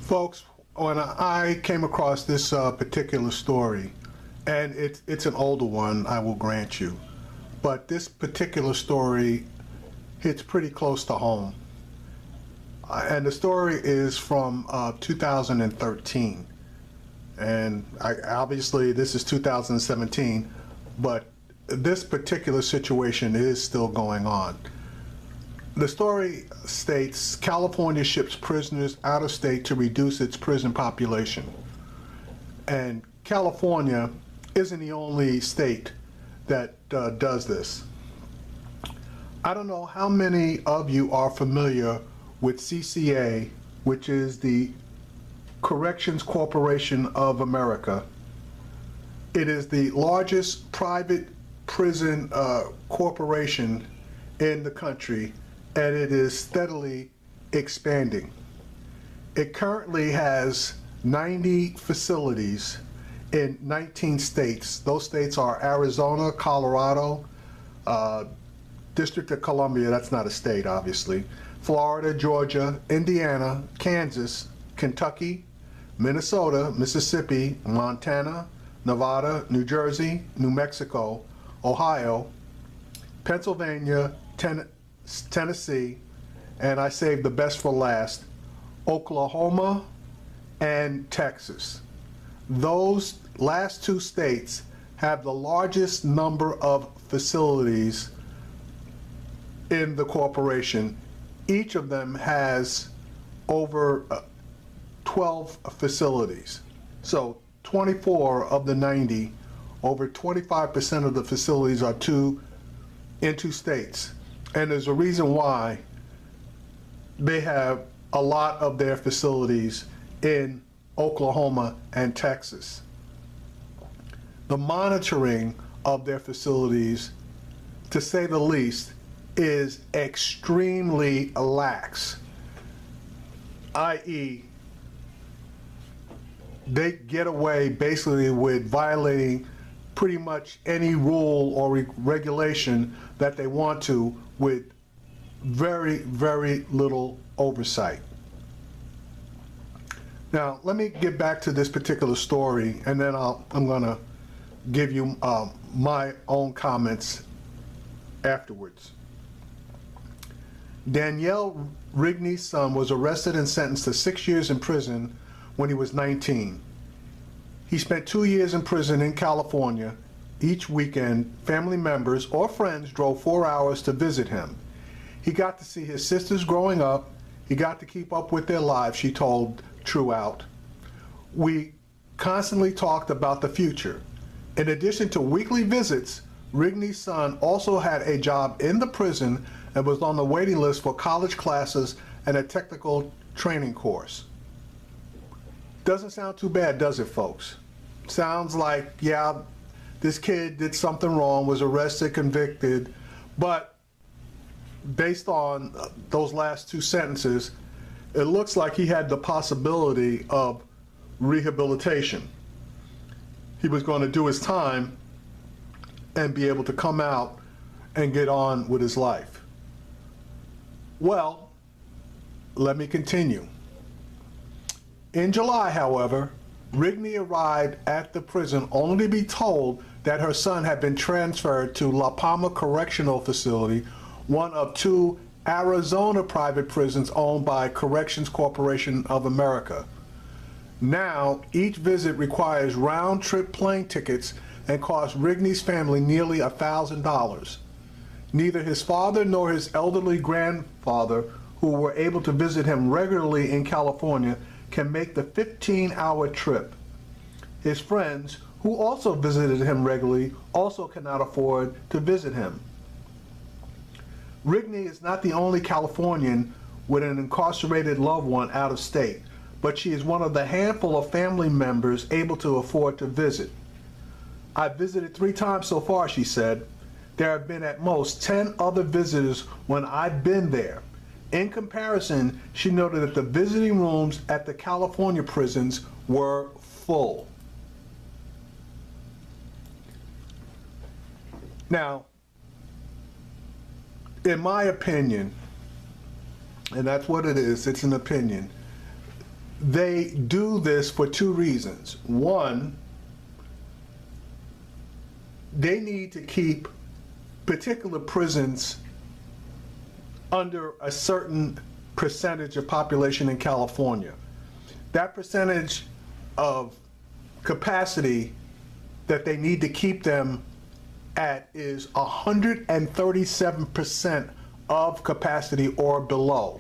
Folks, when I came across this particular story, and it's an older one, I will grant you, but this particular story hits pretty close to home. And the story is from 2013. And obviously this is 2017, but this particular situation is still going on. The story states California ships prisoners out of state to reduce its prison population. And California isn't the only state that does this. I don't know how many of you are familiar with CCA, which is the Corrections Corporation of America. It is the largest private prison corporation in the country, and it is steadily expanding. It currently has 90 facilities in 19 states. Those states are Arizona, Colorado, District of Columbia, that's not a state obviously, Florida, Georgia, Indiana, Kansas, Kentucky, Minnesota, Mississippi, Montana, Nevada, New Jersey, New Mexico, Ohio, Pennsylvania, Tennessee, and I saved the best for last, Oklahoma and Texas. Those last two states have the largest number of facilities in the corporation. Each of them has over 12 facilities. So 24 of the 90, over 25% of the facilities are in two states. And there's a reason why they have a lot of their facilities in Oklahoma and Texas. The monitoring of their facilities, to say the least, is extremely lax, i.e., they get away basically with violating pretty much any rule or regulation that they want to with very, very little oversight. Now, let me get back to this particular story, and then I'm gonna give you my own comments afterwards. Danielle Rigney's son was arrested and sentenced to 6 years in prison when he was 19. He spent 2 years in prison in California. Each weekend, family members or friends drove 4 hours to visit him. He got to see his sisters growing up. He got to keep up with their lives, she told True Out. We constantly talked about the future. In addition to weekly visits, Rigney's son also had a job in the prison and was on the waiting list for college classes and a technical training course. Doesn't sound too bad, does it, folks? Sounds like, yeah, this kid did something wrong, was arrested, convicted, but based on those last two sentences, it looks like he had the possibility of rehabilitation. He was going to do his time and be able to come out and get on with his life. Well, let me continue. In July, however, Rigney arrived at the prison only to be told that her son had been transferred to La Palma Correctional Facility, one of two Arizona private prisons owned by Corrections Corporation of America. Now, each visit requires round-trip plane tickets and costs Rigney's family nearly $1,000. Neither his father nor his elderly grandfather, who were able to visit him regularly in California, can make the 15-hour trip. His friends, who also visited him regularly, also cannot afford to visit him. Rigney is not the only Californian with an incarcerated loved one out of state, but she is one of the handful of family members able to afford to visit. I've visited 3 times so far, she said. There have been at most 10 other visitors when I've been there. In comparison, she noted that the visiting rooms at the California prisons were full. Now, in my opinion, and that's what it is, it's an opinion, they do this for two reasons. One, they need to keep particular prisons under a certain percentage of population in California. That percentage of capacity that they need to keep them at is 137% of capacity or below.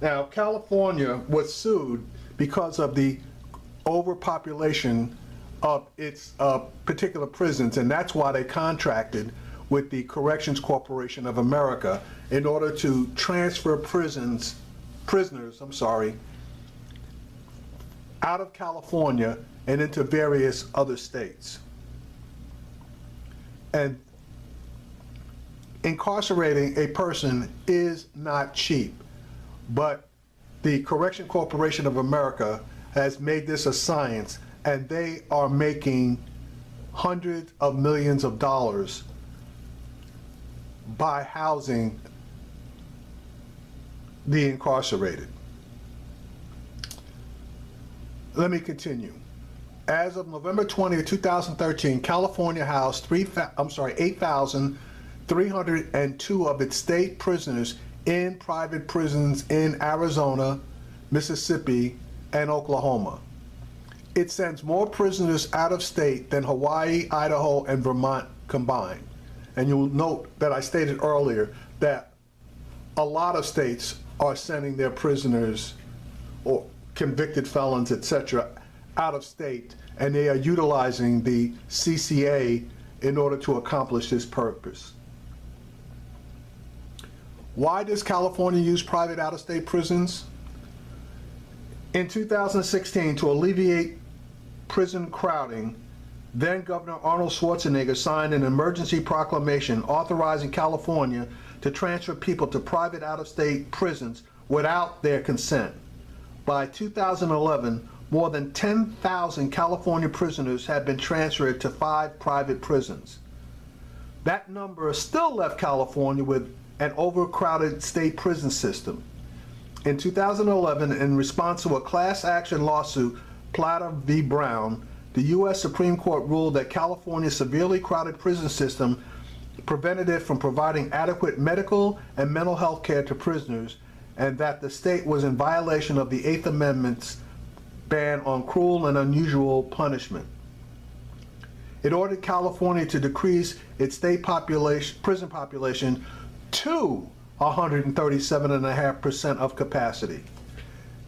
Now, California was sued because of the overpopulation of its particular prisons, and that's why they contracted with the Corrections Corporation of America in order to transfer prisoners, out of California and into various other states. And incarcerating a person is not cheap, but the Correction Corporation of America has made this a science, and they are making hundreds of millions of dollars by housing the incarcerated. Let me continue. As of November 20th, 2013, California housed 8,302 of its state prisoners in private prisons in Arizona, Mississippi, and Oklahoma. It sends more prisoners out of state than Hawaii, Idaho, and Vermont combined. And you'll note that I stated earlier that a lot of states are sending their prisoners or convicted felons, etc., out of state, and they are utilizing the CCA in order to accomplish this purpose. Why does California use private out-of-state prisons? In 2016, to alleviate prison crowding, then Governor Arnold Schwarzenegger signed an emergency proclamation authorizing California to transfer people to private out-of-state prisons without their consent. By 2011, more than 10,000 California prisoners had been transferred to 5 private prisons. That number still left California with an overcrowded state prison system. In 2011, in response to a class action lawsuit, Plata v. Brown, the U.S. Supreme Court ruled that California's severely crowded prison system prevented it from providing adequate medical and mental health care to prisoners, and that the state was in violation of the Eighth Amendment's ban on cruel and unusual punishment. It ordered California to decrease its state prison population to 137.5% of capacity.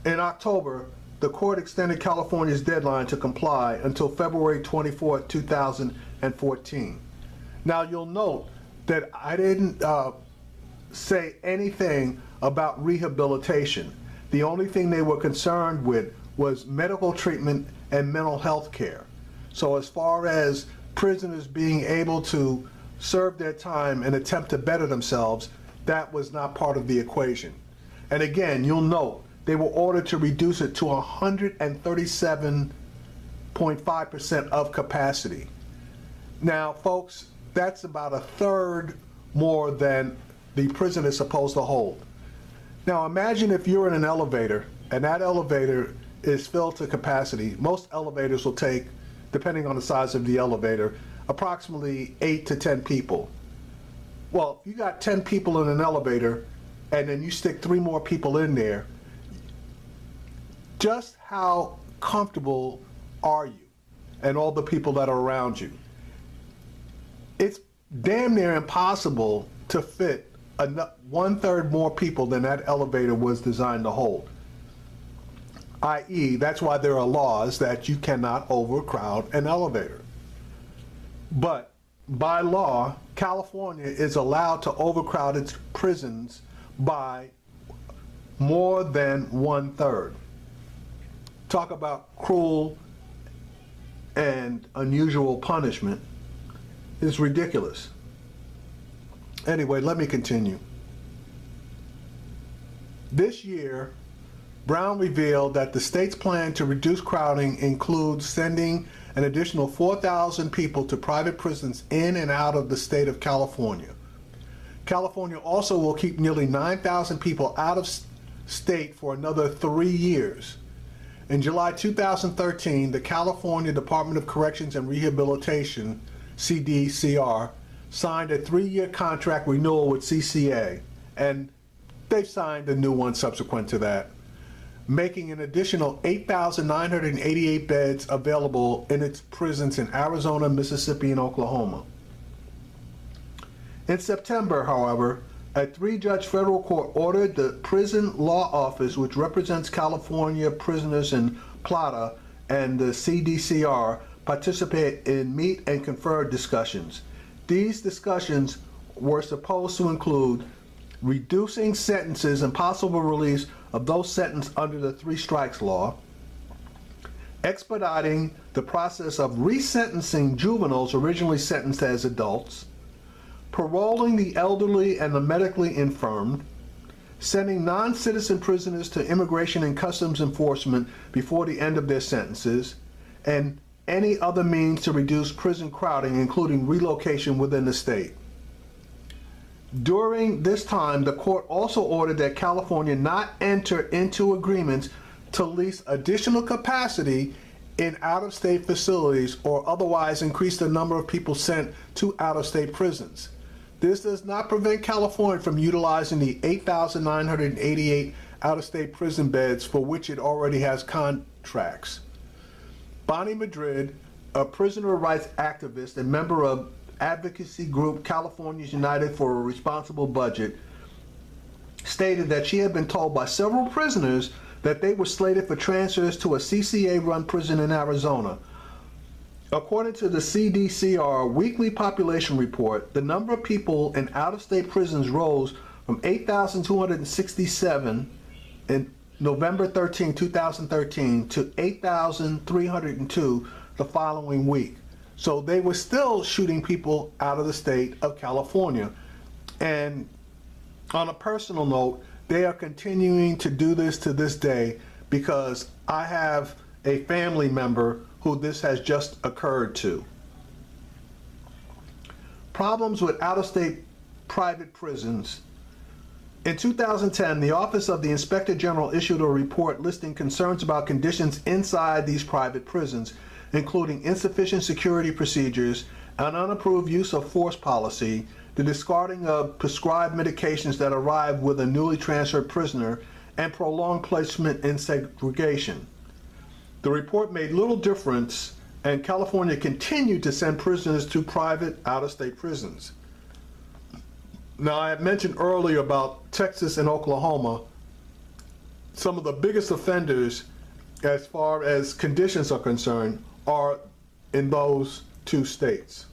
In October, the court extended California's deadline to comply until February 24, 2014. Now, you'll note that I didn't say anything about rehabilitation. The only thing they were concerned with was medical treatment and mental health care. So as far as prisoners being able to serve their time and attempt to better themselves, that was not part of the equation. And again, you'll note they were ordered to reduce it to 137.5% of capacity. Now, folks, that's about a third more than the prison is supposed to hold. Now, imagine if you're in an elevator and that elevator is filled to capacity. Most elevators will take, depending on the size of the elevator, approximately 8 to 10 people. Well, if you got 10 people in an elevator and then you stick 3 more people in there, just how comfortable are you and all the people that are around you? It's damn near impossible to fit 1/3 more people than that elevator was designed to hold. i.e., that's why there are laws that you cannot overcrowd an elevator. But by law, California is allowed to overcrowd its prisons by more than 1/3. Talk about cruel and unusual punishment. It's ridiculous. Anyway, let me continue. This year, Brown revealed that the state's plan to reduce crowding includes sending an additional 4,000 people to private prisons in and out of the state of California. California also will keep nearly 9,000 people out of state for another 3 years. In July 2013, the California Department of Corrections and Rehabilitation, CDCR, signed a 3-year contract renewal with CCA, and they've signed a new one subsequent to that, making an additional 8,988 beds available in its prisons in Arizona, Mississippi, and Oklahoma. In September, however, a 3-judge federal court ordered the Prison Law Office, which represents California prisoners in Plata, and the CDCR participate in meet and confer discussions. These discussions were supposed to include reducing sentences and possible release of those sentenced under the 3 strikes law, expediting the process of resentencing juveniles originally sentenced as adults, paroling the elderly and the medically infirmed, sending non-citizen prisoners to Immigration and Customs Enforcement before the end of their sentences, and any other means to reduce prison crowding, including relocation within the state. During this time, the court also ordered that California not enter into agreements to lease additional capacity in out-of-state facilities or otherwise increase the number of people sent to out-of-state prisons. This does not prevent California from utilizing the 8,988 out-of-state prison beds for which it already has contracts. Bonnie Madrid, a prisoner rights activist and member of advocacy group Californians United for a Responsible Budget, stated that she had been told by several prisoners that they were slated for transfers to a CCA-run prison in Arizona. According to the CDCR weekly population report, the number of people in out-of-state prisons rose from 8,267 in November 13, 2013 to 8,302 the following week. So they were still shooting people out of the state of California. And on a personal note, they are continuing to do this to this day because I have a family member who this has just occurred to. Problems with out-of-state private prisons. In 2010, the Office of the Inspector General issued a report listing concerns about conditions inside these private prisons, including insufficient security procedures, an unapproved use of force policy, the discarding of prescribed medications that arrive with a newly transferred prisoner, and prolonged placement in segregation. The report made little difference, and California continued to send prisoners to private out-of-state prisons. Now, I had mentioned earlier about Texas and Oklahoma. Some of the biggest offenders, as far as conditions are concerned, are in those 2 states.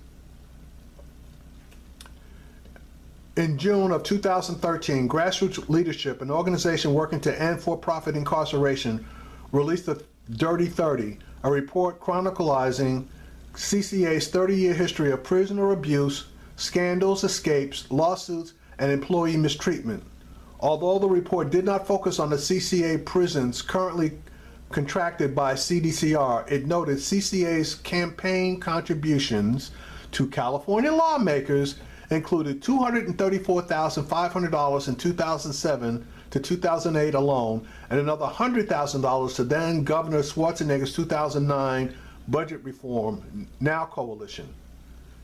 In June of 2013, Grassroots Leadership, an organization working to end for-profit incarceration, released the Dirty 30, a report chronicling CCA's 30-year history of prisoner abuse, scandals, escapes, lawsuits, and employee mistreatment. Although the report did not focus on the CCA prisons currently contracted by CDCR, it noted CCA's campaign contributions to California lawmakers included $234,500 in 2007 to 2008 alone, and another $100,000 to then Governor Schwarzenegger's 2009 budget reform, now coalition.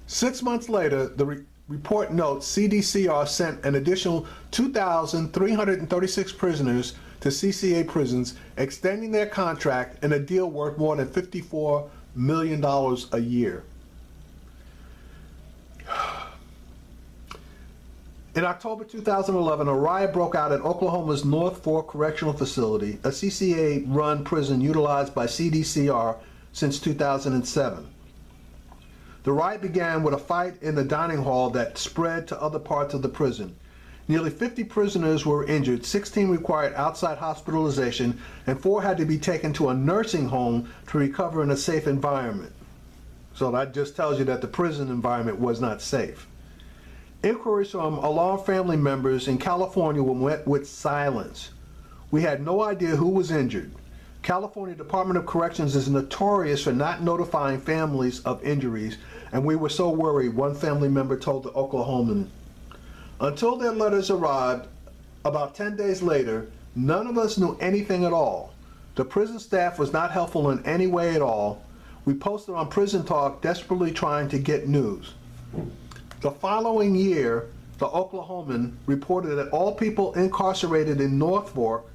6 months later, the report notes CDCR sent an additional 2,336 prisoners to CCA prisons, extending their contract in a deal worth more than $54 million a year. In October 2011, a riot broke out at Oklahoma's North Fork Correctional Facility, a CCA-run prison utilized by CDCR since 2007. The riot began with a fight in the dining hall that spread to other parts of the prison. Nearly 50 prisoners were injured, 16 required outside hospitalization, and 4 had to be taken to a nursing home to recover in a safe environment. So that just tells you that the prison environment was not safe. Inquiries from alarmed family members in California were met with silence. We had no idea who was injured. California Department of Corrections is notorious for not notifying families of injuries, and we were so worried, one family member told the Oklahoman. Until their letters arrived, about 10 days later, none of us knew anything at all. The prison staff was not helpful in any way at all. We posted on Prison Talk desperately trying to get news. The following year, the Oklahoman reported that all people incarcerated in North Fork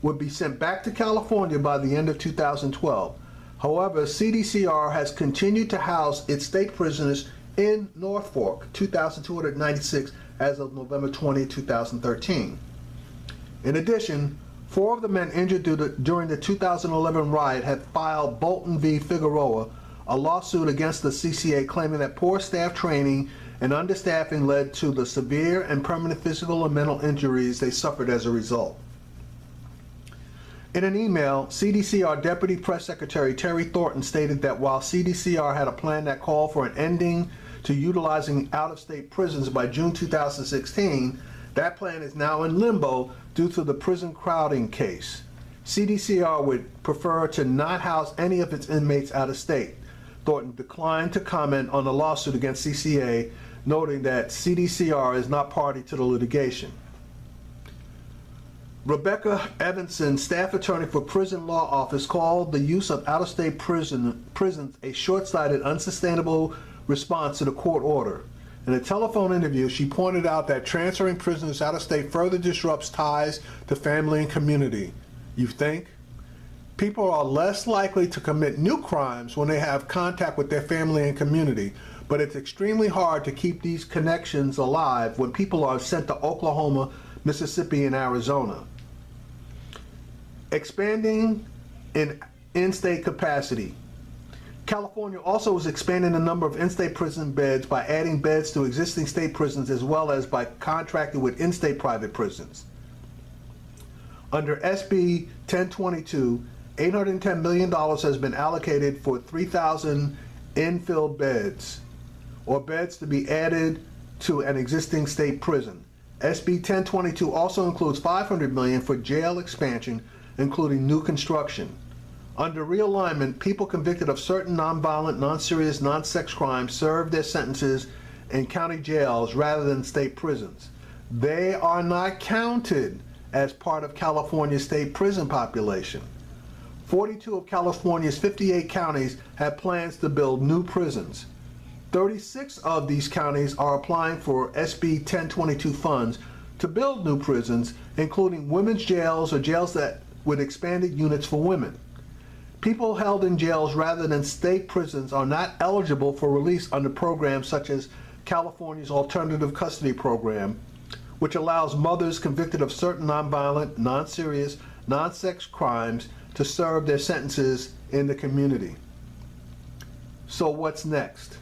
would be sent back to California by the end of 2012. However, CDCR has continued to house its state prisoners in North Fork, 2,296 as of November 20, 2013. In addition, 4 of the men injured during the 2011 riot had filed Bolton v. Figueroa, a lawsuit against the CCA claiming that poor staff training and understaffing led to the severe and permanent physical and mental injuries they suffered as a result. In an email, CDCR Deputy Press Secretary Terry Thornton stated that while CDCR had a plan that called for an ending to utilizing out-of-state prisons by June 2016, that plan is now in limbo due to the prison crowding case. CDCR would prefer to not house any of its inmates out of state. Thornton declined to comment on the lawsuit against CCA, noting that CDCR is not party to the litigation. Rebecca Evanson, staff attorney for Prison Law Office, called the use of out-of-state prisons a short-sighted, unsustainable response to the court order. In a telephone interview, she pointed out that transferring prisoners out of state further disrupts ties to family and community. You think? People are less likely to commit new crimes when they have contact with their family and community, but it's extremely hard to keep these connections alive when people are sent to Oklahoma, Mississippi, and Arizona. Expanding in-state capacity. California also is expanding the number of in-state prison beds by adding beds to existing state prisons as well as by contracting with in-state private prisons. Under SB 1022, $810 million has been allocated for 3,000 infill beds, or beds to be added to an existing state prison. SB 1022 also includes $500 million for jail expansion, including new construction. Under realignment, people convicted of certain nonviolent, non-serious, non-sex crimes serve their sentences in county jails rather than state prisons. They are not counted as part of California's state prison population. 42 of California's 58 counties have plans to build new prisons. 36 of these counties are applying for SB 1022 funds to build new prisons, including women's jails or jails that with expanded units for women. People held in jails rather than state prisons are not eligible for release under programs such as California's Alternative Custody Program, which allows mothers convicted of certain nonviolent, non-serious, non-sex crimes to serve their sentences in the community. So what's next?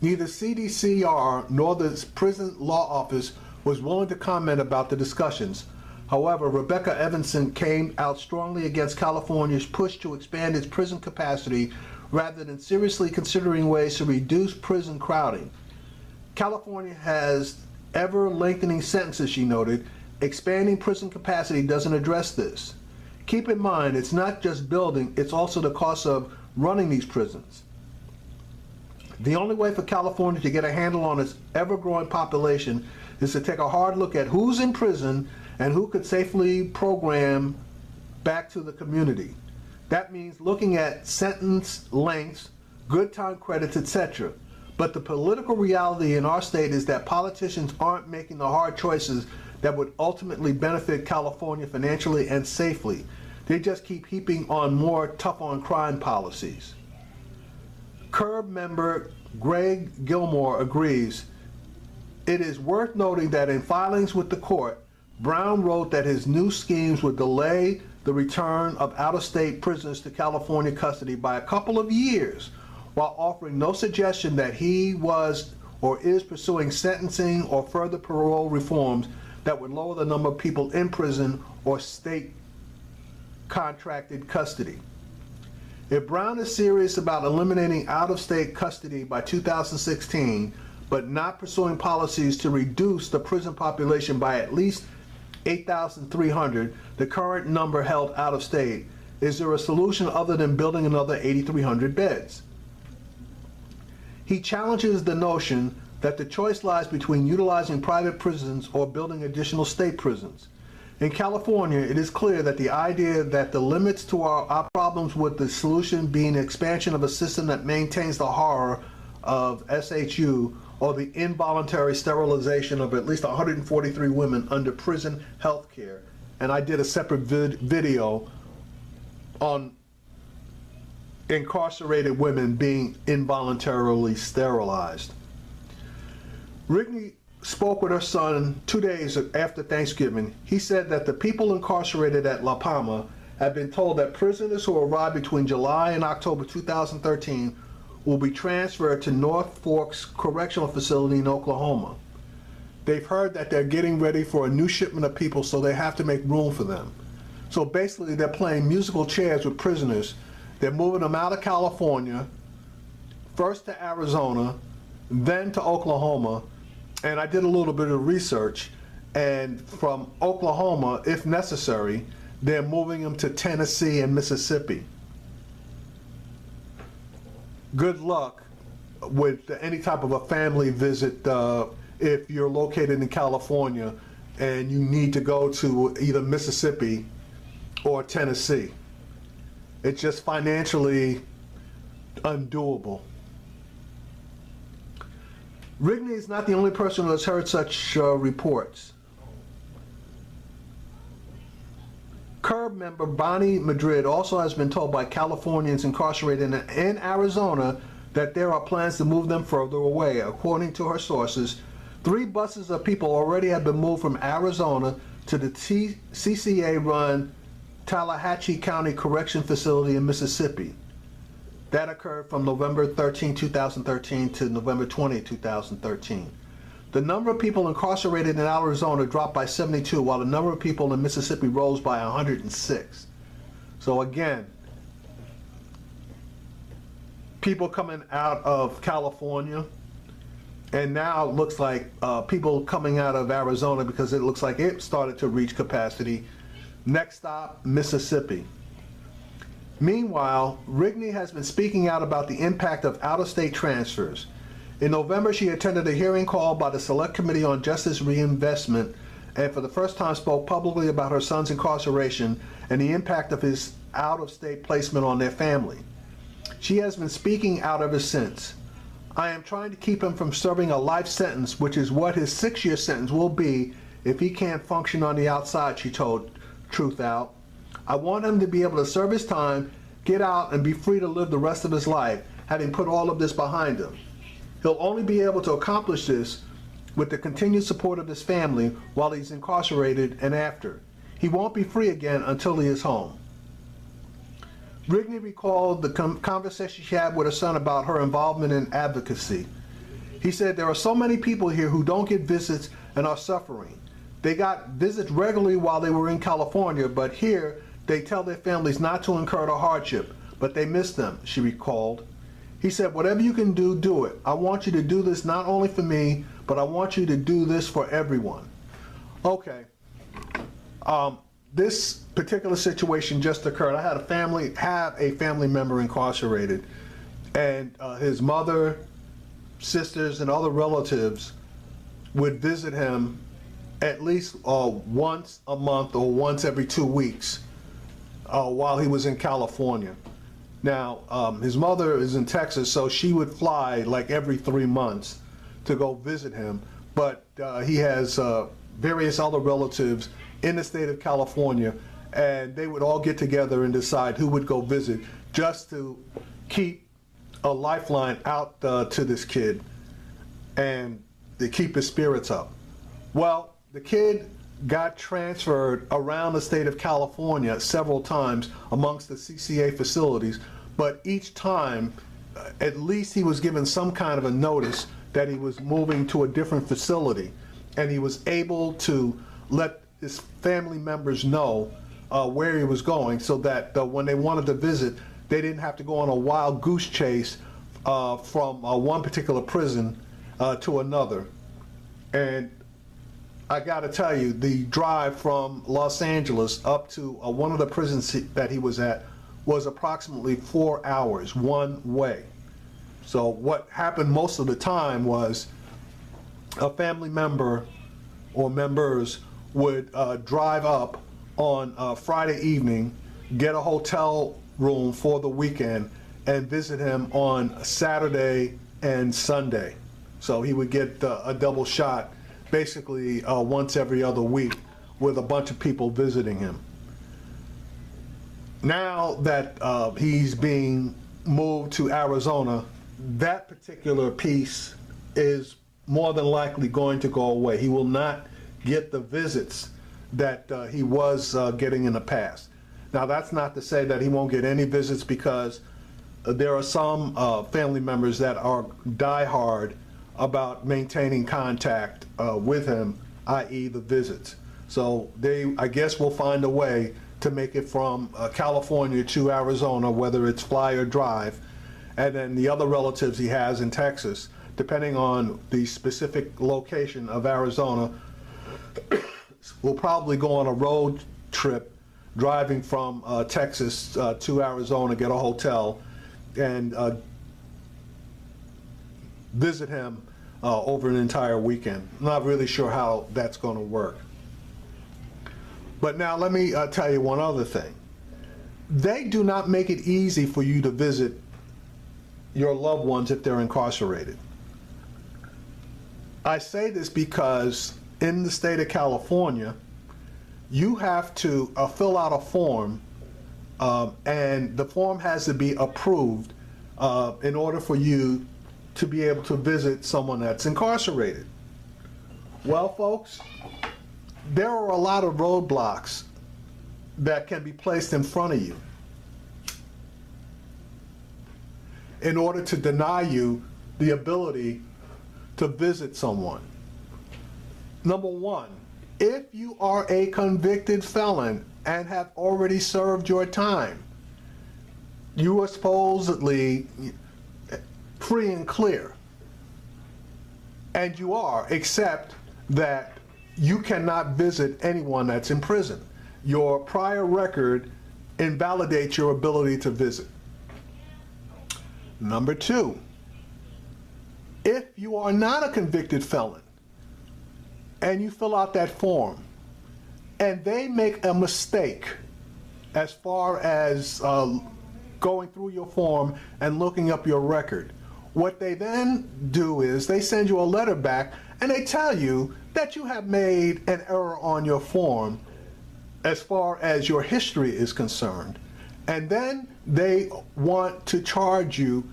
Neither CDCR nor the Prison Law Office was willing to comment about the discussions. However, Rebecca Evanson came out strongly against California's push to expand its prison capacity rather than seriously considering ways to reduce prison crowding. California has ever-lengthening sentences, she noted. Expanding prison capacity doesn't address this. Keep in mind, it's not just building, it's also the cost of running these prisons. The only way for California to get a handle on its ever-growing population is to take a hard look at who's in prison and who could safely program back to the community. That means looking at sentence lengths, good time credits, etc. But the political reality in our state is that politicians aren't making the hard choices that would ultimately benefit California financially and safely. They just keep heaping on more tough-on-crime policies. CURB member Greg Gilmore agrees. It is worth noting that in filings with the court, Brown wrote that his new schemes would delay the return of out-of-state prisoners to California custody by a couple of years, while offering no suggestion that he was or is pursuing sentencing or further parole reforms that would lower the number of people in prison or state contracted custody. If Brown is serious about eliminating out-of-state custody by 2016, but not pursuing policies to reduce the prison population by at least 8,300, the current number held out of state, is there a solution other than building another 8,300 beds? He challenges the notion that the choice lies between utilizing private prisons or building additional state prisons. In California, it is clear that the idea that the limits to our problems with the solution being expansion of a system that maintains the horror of SHU or the involuntary sterilization of at least 143 women under prison health care. And I did a separate video on incarcerated women being involuntarily sterilized. Rigney spoke with her son 2 days after Thanksgiving. He said that the people incarcerated at La Palma have been told that prisoners who arrived between July and October 2013 will be transferred to North Forks Correctional Facility in Oklahoma. They've heard that they're getting ready for a new shipment of people, so they have to make room for them. So basically they're playing musical chairs with prisoners. They're moving them out of California, first to Arizona, then to Oklahoma. And I did a little bit of research, and from Oklahoma, if necessary, they're moving them to Tennessee and Mississippi. Good luck with any type of a family visit if you're located in California and you need to go to either Mississippi or Tennessee. It's just financially undoable. Rigney is not the only person who has heard such reports. CURB member Bonnie Madrid also has been told by Californians incarcerated in Arizona that there are plans to move them further away. According to her sources, 3 buses of people already have been moved from Arizona to the CCA-run Tallahatchie County Correction Facility in Mississippi. That occurred from November 13, 2013 to November 20, 2013. The number of people incarcerated in Arizona dropped by 72, while the number of people in Mississippi rose by 106. So again, people coming out of California, and now it looks like people coming out of Arizona because it looks like it started to reach capacity. Next stop, Mississippi. Meanwhile, Rigney has been speaking out about the impact of out-of-state transfers. In November, she attended a hearing called by the Select Committee on Justice Reinvestment and for the first time spoke publicly about her son's incarceration and the impact of his out-of-state placement on their family. She has been speaking out ever since. I am trying to keep him from serving a life sentence, which is what his 6-year sentence will be if he can't function on the outside, she told Truth Out. I want him to be able to serve his time, get out, and be free to live the rest of his life, having put all of this behind him. He'll only be able to accomplish this with the continued support of his family while he's incarcerated and after. He won't be free again until he is home. Rigney recalled the conversation she had with her son about her involvement in advocacy. He said, "There are so many people here who don't get visits and are suffering. They got visits regularly while they were in California, but here they tell their families not to incur the hardship, but they miss them," she recalled. He said, "Whatever you can do, do it. I want you to do this not only for me, but I want you to do this for everyone." Okay. This particular situation just occurred. I had a family member incarcerated, and his mother, sisters, and other relatives would visit him at least once a month or once every 2 weeks while he was in California. Now, his mother is in Texas, so she would fly like every 3 months to go visit him, but he has various other relatives in the state of California, and they would all get together and decide who would go visit just to keep a lifeline out to this kid and to keep his spirits up. Well, the kid got transferred around the state of California several times amongst the CCA facilities, but each time at least he was given some kind of a notice that he was moving to a different facility, and he was able to let his family members know where he was going, so that when they wanted to visit, they didn't have to go on a wild goose chase from one particular prison to another. And I gotta tell you, the drive from Los Angeles up to one of the prisons that he was at was approximately 4 hours one way. So what happened most of the time was a family member or members would drive up on Friday evening, get a hotel room for the weekend, and visit him on Saturday and Sunday. So he would get a double shot, basically once every other week, with a bunch of people visiting him. Now that he's being moved to Arizona, that particular piece is more than likely going to go away. He will not get the visits that he was getting in the past. Now, that's not to say that he won't get any visits, because there are some family members that are diehard about maintaining contact with him, i.e. the visits. So they, I guess, will find a way to make it from California to Arizona, whether it's fly or drive. And then the other relatives he has in Texas, depending on the specific location of Arizona, will probably go on a road trip driving from Texas to Arizona, get a hotel, and visit him over an entire weekend. I'm not really sure how that's going to work. But now let me tell you one other thing. They do not make it easy for you to visit your loved ones if they're incarcerated. I say this because in the state of California, you have to fill out a form, and the form has to be approved in order for you to be able to visit someone that's incarcerated. Well, folks, there are a lot of roadblocks that can be placed in front of you in order to deny you the ability to visit someone. Number one, if you are a convicted felon and have already served your time, you are supposedly free and clear. And you are, except that you cannot visit anyone that's in prison. Your prior record invalidates your ability to visit. Number two, if you are not a convicted felon and you fill out that form and they make a mistake as far as going through your form and looking up your record, what they then do is they send you a letter back and they tell you that you have made an error on your form as far as your history is concerned. And then they want to charge you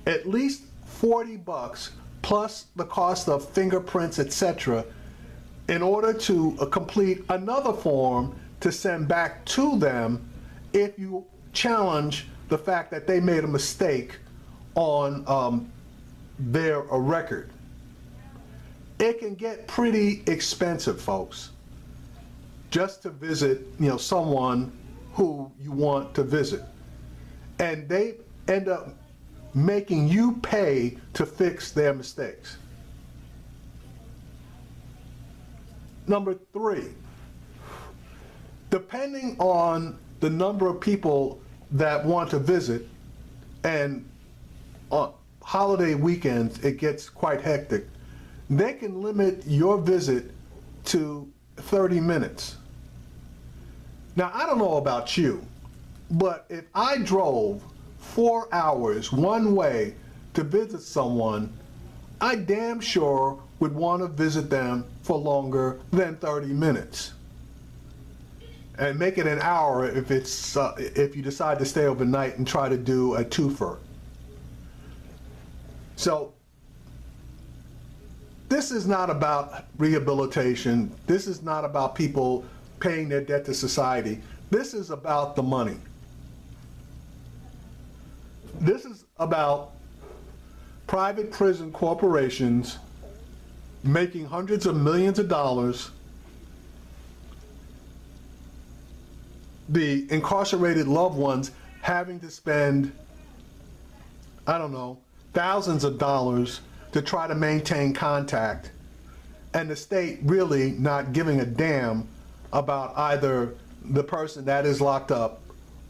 at least $40 plus the cost of fingerprints, etc., in order to complete another form to send back to them if you challenge the fact that they made a mistake on their record. It can get pretty expensive, folks, just to visit, someone who you want to visit. And they end up making you pay to fix their mistakes. Number three, depending on the number of people that want to visit, and on holiday weekends it gets quite hectic, they can limit your visit to 30 minutes. Now, I don't know about you, but if I drove 4 hours one way to visit someone, I damn sure would want to visit them for longer than 30 minutes. And make it an hour if it's if you decide to stay overnight and try to do a twofer. So this is not about rehabilitation. This is not about people paying their debt to society. This is about the money. This is about private prison corporations making hundreds of millions of dollars, the incarcerated loved ones having to spend, I don't know, thousands of dollars to try to maintain contact, and the state really not giving a damn about either the person that is locked up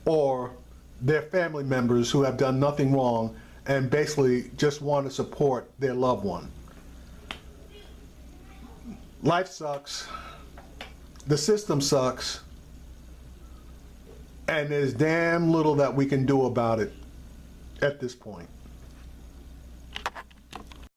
or their family members who have done nothing wrong and basically just want to support their loved one. Life sucks. The system sucks, and there's damn little that we can do about it at this point.